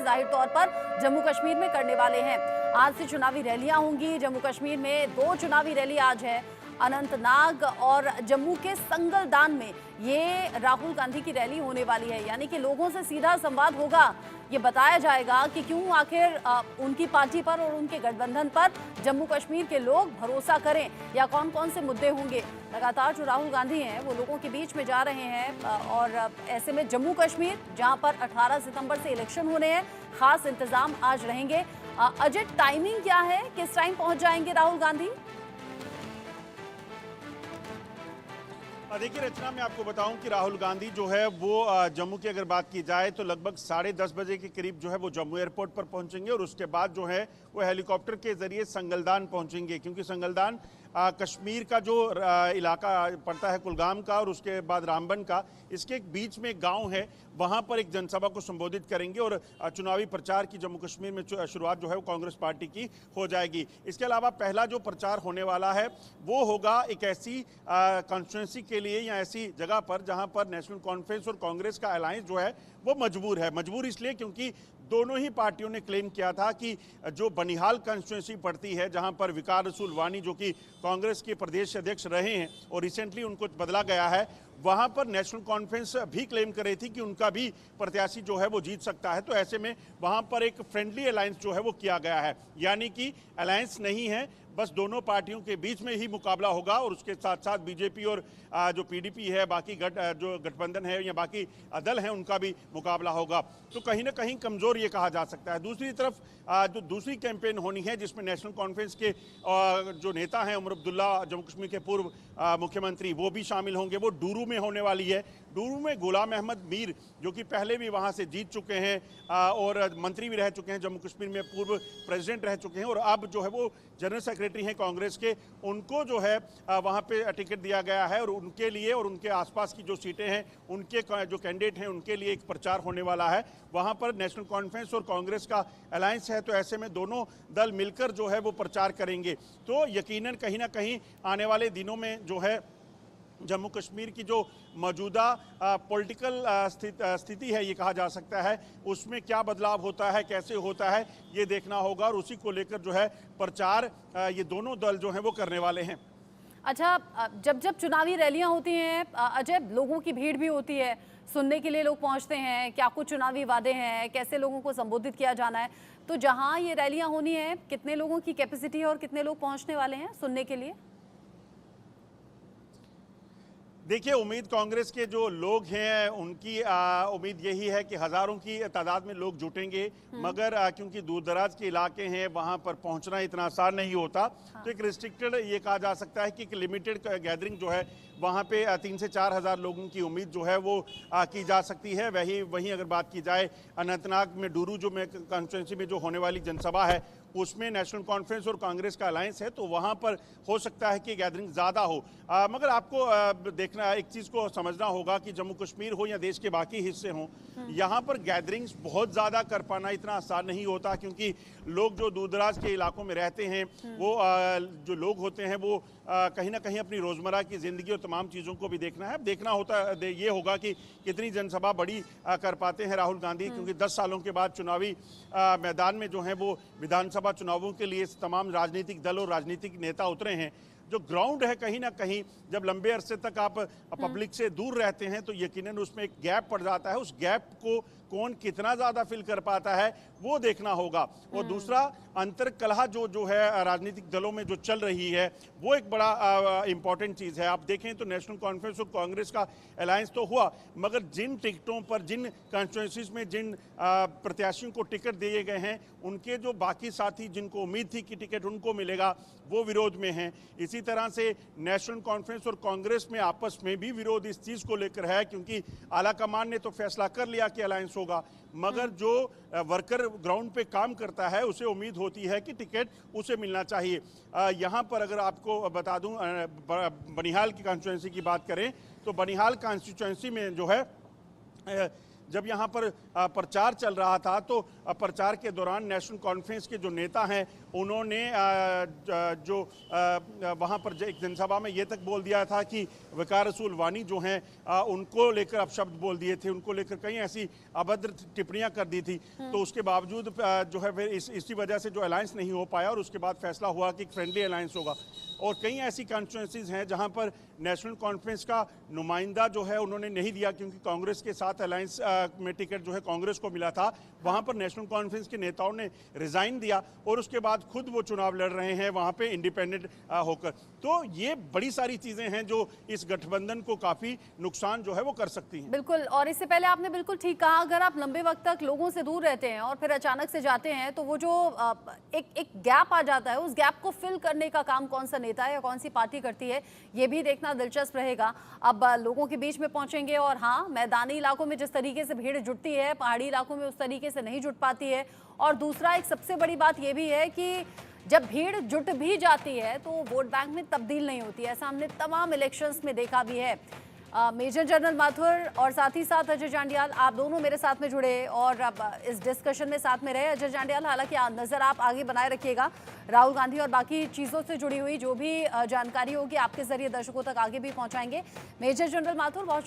जाहिर तौर पर जम्मू कश्मीर में करने वाले हैं। आज से चुनावी रैलियां होंगी जम्मू कश्मीर में। 2 चुनावी रैली आज है, अनंतनाग और जम्मू के संगलदान में ये राहुल गांधी की रैली होने वाली है। यानी कि लोगों से सीधा संवाद होगा, ये बताया जाएगा कि क्यों आखिर उनकी पार्टी पर और उनके गठबंधन पर जम्मू कश्मीर के लोग भरोसा करें, या कौन कौन से मुद्दे होंगे। लगातार जो राहुल गांधी हैं वो लोगों के बीच में जा रहे हैं और ऐसे में जम्मू कश्मीर जहां पर 18 सितंबर से इलेक्शन होने हैं, खास इंतजाम आज रहेंगे। अजय, टाइमिंग क्या है, किस टाइम पहुंच जाएंगे राहुल गांधी? देखिए रचना, मैं आपको बताऊं कि राहुल गांधी जो है वो जम्मू की अगर बात की जाए तो लगभग 10:30 बजे के करीब जो है वो जम्मू एयरपोर्ट पर पहुंचेंगे और उसके बाद जो है वो हेलीकॉप्टर के जरिए संगलदान पहुंचेंगे, क्योंकि संगलदान कश्मीर का जो इलाका पड़ता है कुलगाम का और उसके बाद रामबन का, इसके एक बीच में एक गांव है, वहां पर एक जनसभा को संबोधित करेंगे और चुनावी प्रचार की जम्मू कश्मीर में शुरुआत जो है वो कांग्रेस पार्टी की हो जाएगी। इसके अलावा पहला जो प्रचार होने वाला है वो होगा एक ऐसी कॉन्स्टिट्यूंसी के लिए या ऐसी जगह पर जहां पर नेशनल कॉन्फ्रेंस और कांग्रेस का अलायंस जो है वो मजबूर है। मजबूर इसलिए क्योंकि दोनों ही पार्टियों ने क्लेम किया था कि जो बनिहाल कॉन्स्टिट्यूंसी पड़ती है, जहां पर विकार रसूल वानी जो कि कांग्रेस के प्रदेश अध्यक्ष रहे हैं और रिसेंटली उनको बदला गया है, वहां पर नेशनल कॉन्फ्रेंस भी क्लेम कर रही थी कि उनका भी प्रत्याशी जो है वो जीत सकता है। तो ऐसे में वहां पर एक फ्रेंडली अलायंस जो है वो किया गया है, यानी कि अलायंस नहीं है, बस दोनों पार्टियों के बीच में ही मुकाबला होगा और उसके साथ साथ बीजेपी और जो पीडीपी है, बाकी जो गठबंधन है या बाकी दल हैं, उनका भी मुकाबला होगा। तो कहीं ना कहीं कमजोर ये कहा जा सकता है। दूसरी तरफ जो दूसरी कैंपेन होनी है जिसमें नेशनल कॉन्फ्रेंस के जो नेता हैं, उमर अब्दुल्ला जम्मू कश्मीर के पूर्व मुख्यमंत्री, वो भी शामिल होंगे। वो डूरू में होने वाली है। डूरू में गुलाम अहमद मीर जो कि पहले भी वहां से जीत चुके हैं और मंत्री भी रह चुके हैं, जम्मू कश्मीर में पूर्व प्रेसिडेंट रह चुके हैं और अब जो है वो जनरल सेक्रेटरी हैं कांग्रेस के, उनको जो है वहां पे टिकट दिया गया है और उनके लिए और उनके आसपास की जो सीटें हैं, उनके जो कैंडिडेट हैं, उनके लिए एक प्रचार होने वाला है। वहां पर नेशनल कॉन्फ्रेंस और कांग्रेस का अलायंस है, तो ऐसे में दोनों दल मिलकर जो है वो प्रचार करेंगे। तो यकीनन कहीं ना कहीं आने वाले दिनों में जो है जम्मू कश्मीर की जो मौजूदा पॉलिटिकल स्थिति है, ये कहा जा सकता है, उसमें क्या बदलाव होता है, कैसे होता है, ये देखना होगा और उसी को लेकर जो है प्रचार ये दोनों दल जो हैं वो करने वाले हैं। अच्छा, जब जब चुनावी रैलियां होती हैं अजय, लोगों की भीड़ भी होती है, सुनने के लिए लोग पहुंचते हैं, क्या कुछ चुनावी वादे हैं, कैसे लोगों को संबोधित किया जाना है। तो जहां ये रैलियां होनी है, कितने लोगों की कैपेसिटी है और कितने लोग पहुंचने वाले हैं सुनने के लिए? देखिए, उम्मीद कांग्रेस के जो लोग हैं उनकी उम्मीद यही है कि हजारों की तादाद में लोग जुटेंगे, मगर क्योंकि दूर दराज के इलाके हैं, वहां पर पहुंचना इतना आसान नहीं होता। हाँ। तो एक रिस्ट्रिक्टेड ये कहा जा सकता है कि एक लिमिटेड गैदरिंग जो है वहां पे 3 से 4 हज़ार लोगों की उम्मीद जो है वो की जा सकती है। वहीं अगर बात की जाए अनंतनाग में डूरू जो में कॉन्स्टिट्यूंसी में जो होने वाली जनसभा है, उसमें नेशनल कॉन्फ्रेंस और कांग्रेस का अलायंस है, तो वहां पर हो सकता है कि गैदरिंग ज़्यादा हो। मगर आपको देखना, एक चीज़ को समझना होगा कि जम्मू कश्मीर हो या देश के बाकी हिस्से हों, यहाँ पर गैदरिंग्स बहुत ज़्यादा कर पाना इतना आसान नहीं होता, क्योंकि लोग जो दूर दराज के इलाकों में रहते हैं, वो जो लोग होते हैं वो कहीं ना कहीं अपनी रोज़मर्रा की ज़िंदगी और तमाम चीज़ों को भी देखना है। देखना ये होगा कि कितनी जनसभा बड़ी कर पाते हैं राहुल गांधी, क्योंकि 10 सालों के बाद चुनावी मैदान में जो है वो विधानसभा चुनावों के लिए तमाम राजनीतिक दल और राजनीतिक नेता उतरे हैं। जो ग्राउंड है, कहीं ना कहीं जब लंबे अरसे तक आप पब्लिक से दूर रहते हैं तो यकीनन उसमें एक गैप पड़ जाता है। उस गैप को कौन कितना ज़्यादा फिल कर पाता है वो देखना होगा। और दूसरा, अंतर कलह जो है राजनीतिक दलों में जो चल रही है, वो एक बड़ा इंपॉर्टेंट चीज़ है। आप देखें तो नेशनल कॉन्फ्रेंस और कांग्रेस का अलायंस तो हुआ, मगर जिन टिकटों पर, जिन कॉन्स्टिट्यूंसीज में जिन प्रत्याशियों को टिकट दिए गए हैं, उनके जो बाकी साथी जिनको उम्मीद थी कि टिकट उनको मिलेगा, वो विरोध में हैं। इसी तरह से नेशनल कॉन्फ्रेंस और कांग्रेस में आपस में भी विरोध इस चीज़ को लेकर है, क्योंकि आलाकमान ने तो फैसला कर लिया कि अलायंस होगा, मगर जो वर्कर ग्राउंड पे काम करता है उसे उम्मीद होती है कि टिकट उसे मिलना चाहिए। यहाँ पर अगर आपको बता दूं, बनिहाल की कॉन्स्टिट्यूंसी की बात करें तो बनिहाल कॉन्स्टिट्यूंसी में जो है जब यहाँ पर प्रचार चल रहा था तो प्रचार के दौरान नेशनल कॉन्फ्रेंस के जो नेता हैं उन्होंने जो वहाँ पर एक जनसभा में ये तक बोल दिया था कि वकार रसूल वानी जो हैं उनको लेकर अपशब्द बोल दिए थे, उनको लेकर कई ऐसी अभद्र टिप्पणियां कर दी थी। तो उसके बावजूद जो है फिर इसी वजह से जो अलायंस नहीं हो पाया और उसके बाद फैसला हुआ कि फ्रेंडली अलायंस होगा। और कई ऐसी कॉन्स्टिट्यूंसीज हैं जहां पर नेशनल कॉन्फ्रेंस का नुमाइंदा जो है उन्होंने नहीं दिया, क्योंकि कांग्रेस के साथ अलायंस में टिकट जो है कांग्रेस को मिला था। वहां पर नेशनल कॉन्फ्रेंस के नेताओं ने रिजाइन दिया और उसके बाद खुद वो चुनाव लड़ रहे हैं वहां पे इंडिपेंडेंट होकर। तो ये बड़ी सारी चीजें हैं जो इस गठबंधन को काफी नुकसान जो है वो कर सकती हैं। बिल्कुल, और इससे पहले आपने बिल्कुल ठीक कहा, अगर आप लंबे वक्त तक लोगों से दूर रहते हैं और फिर अचानक से जाते हैं तो वो जो एक गैप आ जाता है, उस गैप को फिल करने का काम कौन सा नेता है या कौन सी पार्टी करती है, ये भी देखना दिलचस्प रहेगा। अब लोगों के बीच में पहुंचेंगे और हाँ, मैदानी इलाकों में जिस तरीके से भीड़ जुटती है, पहाड़ी इलाकों में उस तरीके से नहीं जुट पाती है। और दूसरा, एक सबसे बड़ी बात ये भी है कि जब भीड़ जुट भी जाती है तो वोट बैंक में तब्दील नहीं होती है। ऐसा हमने तमाम इलेक्शंस में देखा भी है। मेजर जनरल माथुर और साथ ही साथ अजय जांडियाल, आप दोनों मेरे साथ में जुड़े और अब इस डिस्कशन में साथ में रहे। अजय जांडियाल, हालांकि नज़र आप आगे बनाए रखिएगा, राहुल गांधी और बाकी चीज़ों से जुड़ी हुई जो भी जानकारी होगी आपके जरिए दर्शकों तक आगे भी पहुंचाएंगे। मेजर जनरल माथुर, बहुत